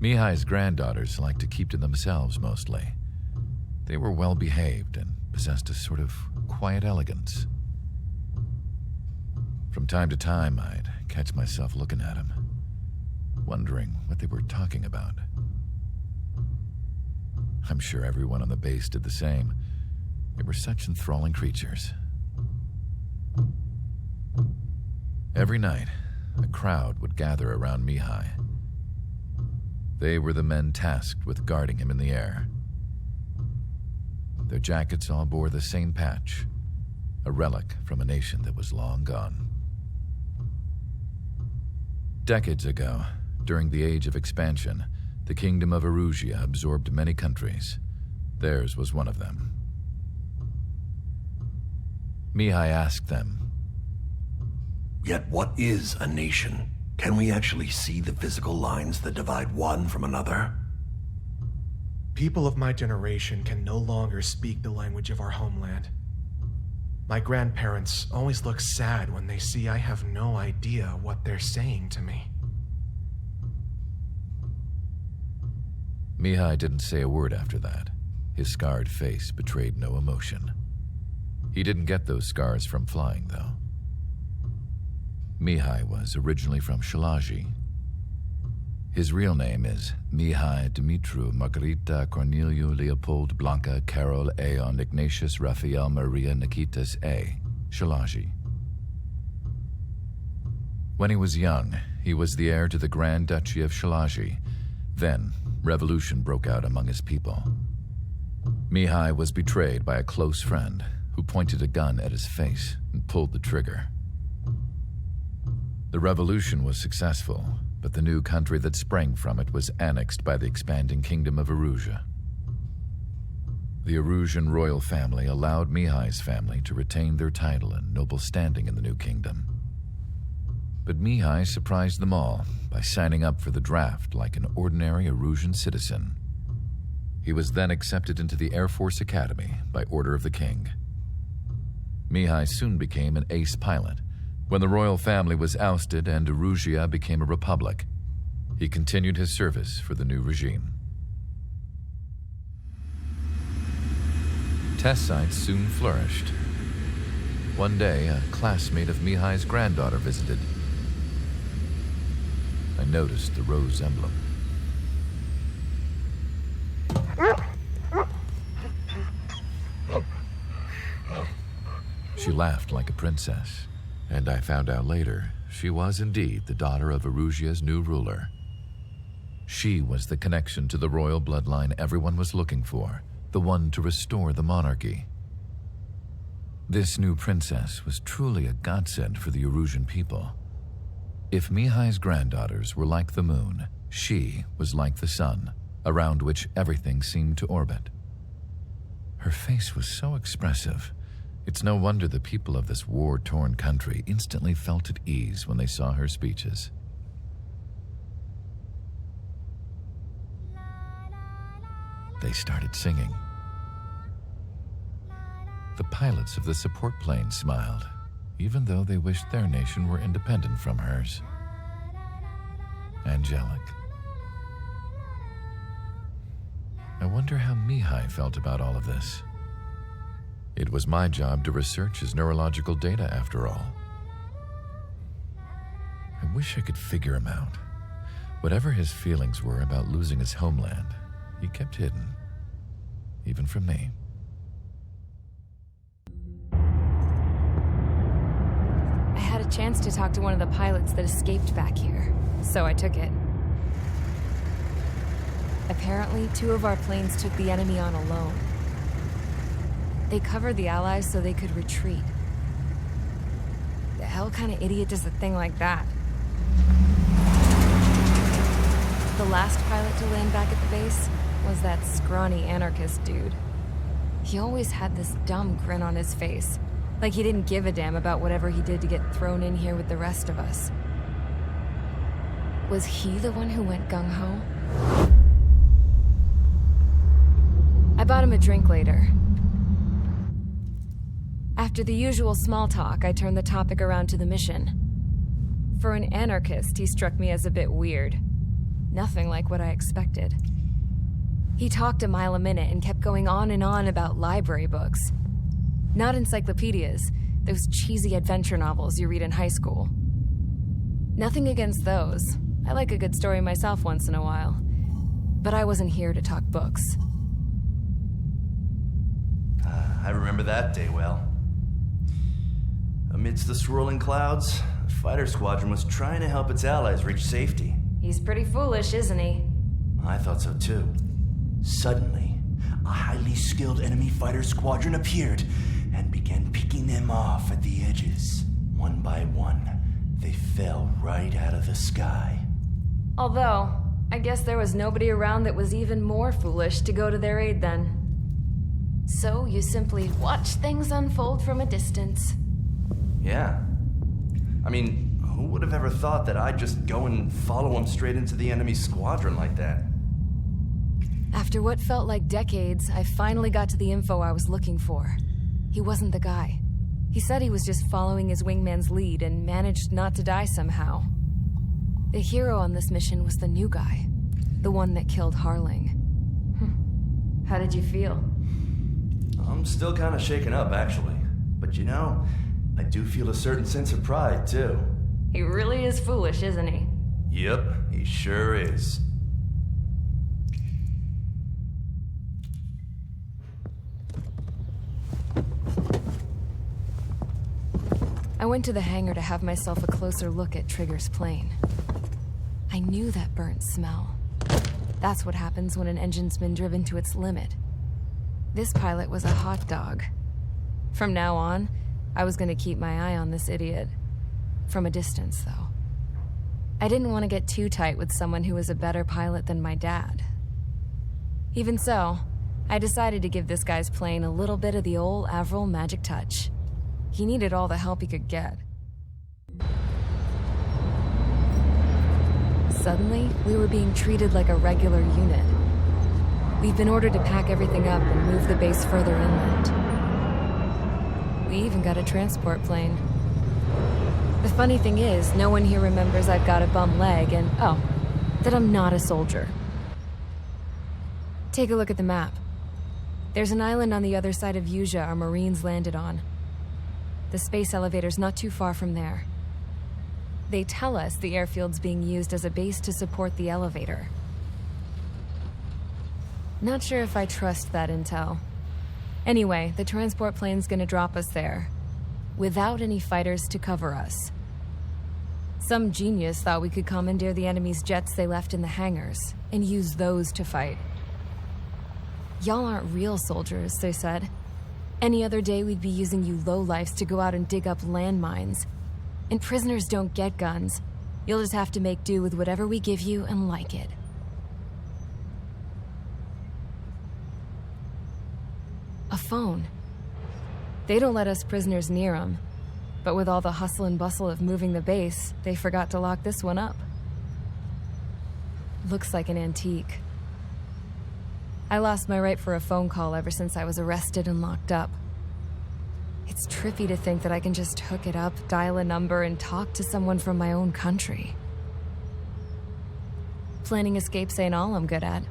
Mihai's granddaughters liked to keep to themselves mostly. They were well behaved and possessed a sort of quiet elegance. From time to time, I'd catch myself looking at them, wondering what they were talking about. I'm sure everyone on the base did the same. They were such enthralling creatures. Every night, a crowd would gather around Mihai. They were the men tasked with guarding him in the air. Their jackets all bore the same patch, a relic from a nation that was long gone. Decades ago, during the Age of Expansion, the Kingdom of Erusia absorbed many countries. Theirs was one of them. Mihai asked them, "Yet what is a nation? Can we actually see the physical lines that divide one from another?" People of my generation can no longer speak the language of our homeland. My grandparents always look sad when they see I have no idea what they're saying to me. Mihai didn't say a word after that. His scarred face betrayed no emotion. He didn't get those scars from flying, though. Mihai was originally from Shalaji. His real name is Mihai Dumitru Margarita Corneliu Leopold Blanca Carol Aeon Ignatius Raphael Maria Nikitas A. Shalaji. When he was young, he was the heir to the Grand Duchy of Shalaji. Then, revolution broke out among his people. Mihai was betrayed by a close friend who pointed a gun at his face and pulled the trigger. The revolution was successful, but the new country that sprang from it was annexed by the expanding Kingdom of Erusia. The Erusian royal family allowed Mihai's family to retain their title and noble standing in the new kingdom. But Mihai surprised them all by signing up for the draft like an ordinary Erusian citizen. He was then accepted into the Air Force Academy by order of the king. Mihai soon became an ace pilot. When the royal family was ousted and Erusia became a republic, he continued his service for the new regime. Test sites soon flourished. One day, a classmate of Mihai's granddaughter visited. I noticed the rose emblem. She laughed like a princess, and I found out later she was indeed the daughter of Erusia's new ruler. She was the connection to the royal bloodline everyone was looking for, the one to restore the monarchy. This new princess was truly a godsend for the Erusian people. If Mihai's granddaughters were like the moon, she was like the sun, around which everything seemed to orbit. Her face was so expressive. It's no wonder the people of this war-torn country instantly felt at ease when they saw her speeches. They started singing. The pilots of the support plane smiled, even though they wished their nation were independent from hers. Angelic. I wonder how Mihai felt about all of this. It was my job to research his neurological data, after all. I wish I could figure him out. Whatever his feelings were about losing his homeland, he kept hidden, even from me. I had a chance to talk to one of the pilots that escaped back here, so I took it. Apparently, 2 of our planes took the enemy on alone. They covered the Allies so they could retreat. The hell kind of idiot does a thing like that? The last pilot to land back at the base was that scrawny anarchist dude. He always had this dumb grin on his face, like he didn't give a damn about whatever he did to get thrown in here with the rest of us. Was he the one who went gung-ho? I bought him a drink later. After the usual small talk, I turned the topic around to the mission. For an anarchist, he struck me as a bit weird. Nothing like what I expected. He talked a mile a minute and kept going on and on about library books. Not encyclopedias, those cheesy adventure novels you read in high school. Nothing against those. I like a good story myself once in a while. But I wasn't here to talk books. I remember that day well. Amidst the swirling clouds, a fighter squadron was trying to help its allies reach safety. He's pretty foolish, isn't he? I thought so too. Suddenly, a highly skilled enemy fighter squadron appeared and began picking them off at the edges. One by one, they fell right out of the sky. Although, I guess there was nobody around that was even more foolish to go to their aid then. So you simply watch things unfold from a distance. Yeah. I mean, who would have ever thought that I'd just go and follow him straight into the enemy squadron like that? After what felt like decades, I finally got to the info I was looking for. He wasn't the guy. He said he was just following his wingman's lead and managed not to die somehow. The hero on this mission was the new guy. The one that killed Harling. How did you feel? I'm still kind of shaken up, actually. But you know, I do feel a certain sense of pride, too. He really is foolish, isn't he? Yep, he sure is. I went to the hangar to have myself a closer look at Trigger's plane. I knew that burnt smell. That's what happens when an engine's been driven to its limit. This pilot was a hot dog. From now on, I was gonna keep my eye on this idiot. From a distance, though. I didn't want to get too tight with someone who was a better pilot than my dad. Even so, I decided to give this guy's plane a little bit of the old Avril magic touch. He needed all the help he could get. Suddenly, we were being treated like a regular unit. We've been ordered to pack everything up and move the base further inland. We even got a transport plane. The funny thing is, no one here remembers I've got a bum leg and, oh, that I'm not a soldier. Take a look at the map. There's an island on the other side of Yuja our Marines landed on. The space elevator's not too far from there. They tell us the airfield's being used as a base to support the elevator. Not sure if I trust that intel. Anyway, the transport plane's gonna drop us there, without any fighters to cover us. Some genius thought we could commandeer the enemy's jets they left in the hangars, and use those to fight. Y'all aren't real soldiers, they said. Any other day we'd be using you lowlifes to go out and dig up landmines. And prisoners don't get guns. You'll just have to make do with whatever we give you and like it. A phone. They don't let us prisoners near them. But with all the hustle and bustle of moving the base, they forgot to lock this one up. Looks like an antique. I lost my right for a phone call ever since I was arrested and locked up. It's trippy to think that I can just hook it up, dial a number, and talk to someone from my own country. Planning escapes ain't all I'm good at.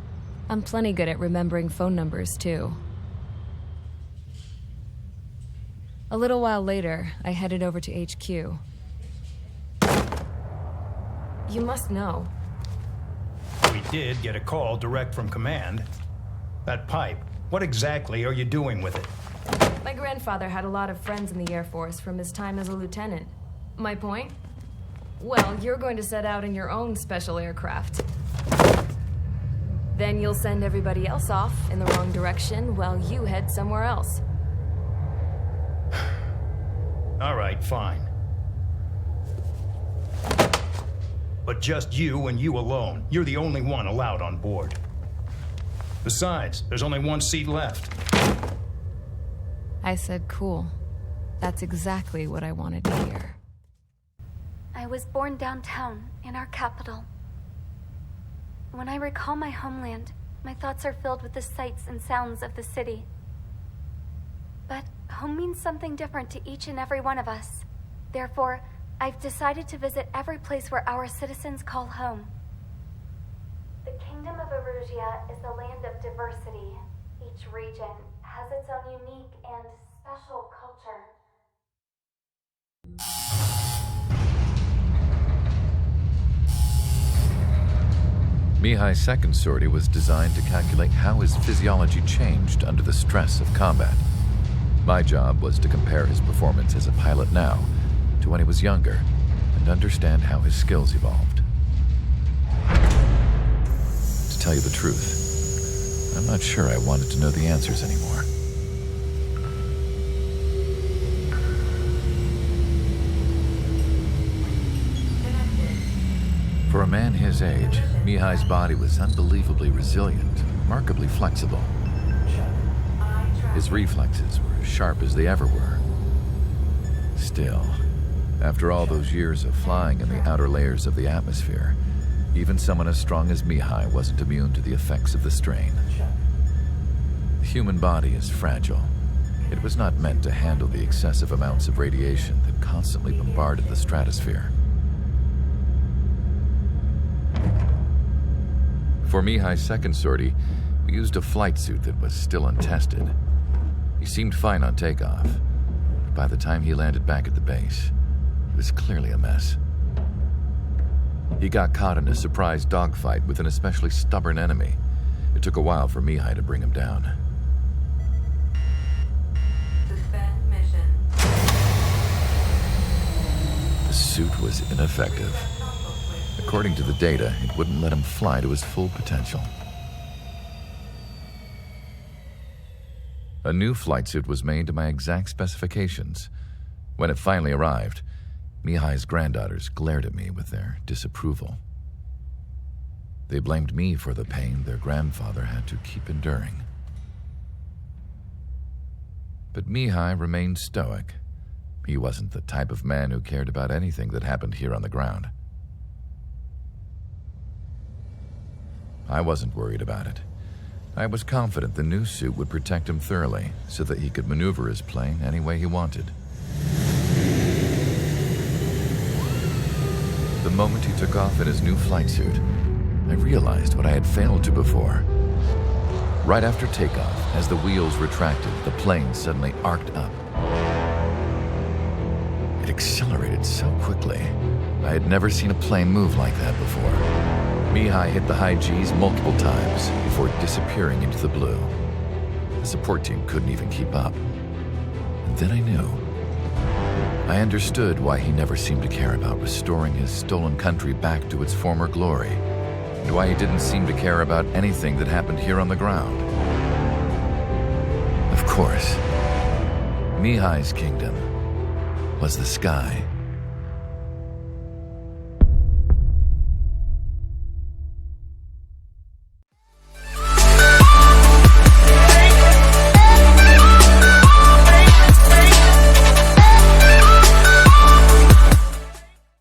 I'm plenty good at remembering phone numbers, too. A little while later, I headed over to HQ. You must know. We did get a call direct from command. That pipe, what exactly are you doing with it? My grandfather had a lot of friends in the Air Force from his time as a lieutenant. My point? Well, you're going to set out in your own special aircraft. Then you'll send everybody else off in the wrong direction while you head somewhere else. All right, fine. But just you and you alone. You're the only one allowed on board. Besides, there's only one seat left. I said cool. That's exactly what I wanted to hear. I was born downtown, in our capital. When I recall my homeland, my thoughts are filled with the sights and sounds of the city. But home means something different to each and every one of us. Therefore, I've decided to visit every place where our citizens call home. The Kingdom of Erusia is a land of diversity. Each region has its own unique and special culture. Mihai's second sortie was designed to calculate how his physiology changed under the stress of combat. My job was to compare his performance as a pilot now to when he was younger and understand how his skills evolved. To tell you the truth, I'm not sure I wanted to know the answers anymore. For a man his age, Mihai's body was unbelievably resilient, remarkably flexible. His reflexes were as sharp as they ever were. Still, after all those years of flying in the outer layers of the atmosphere, even someone as strong as Mihai wasn't immune to the effects of the strain. The human body is fragile. It was not meant to handle the excessive amounts of radiation that constantly bombarded the stratosphere. For Mihai's second sortie, we used a flight suit that was still untested. He seemed fine on takeoff, but by the time he landed back at the base, it was clearly a mess. He got caught in a surprise dogfight with an especially stubborn enemy. It took a while for Mihai to bring him down. Suspend mission. The suit was ineffective. According to the data, it wouldn't let him fly to his full potential. A new flight suit was made to my exact specifications. When it finally arrived, Mihai's granddaughters glared at me with their disapproval. They blamed me for the pain their grandfather had to keep enduring. But Mihai remained stoic. He wasn't the type of man who cared about anything that happened here on the ground. I wasn't worried about it. I was confident the new suit would protect him thoroughly so that he could maneuver his plane any way he wanted. The moment he took off in his new flight suit, I realized what I had failed to before. Right after takeoff, as the wheels retracted, the plane suddenly arced up. It accelerated so quickly. I had never seen a plane move like that before. Mihai hit the high G's multiple times before disappearing into the blue. The support team couldn't even keep up. And then I knew. I understood why he never seemed to care about restoring his stolen country back to its former glory, and why he didn't seem to care about anything that happened here on the ground. Of course, Mihai's kingdom was the sky.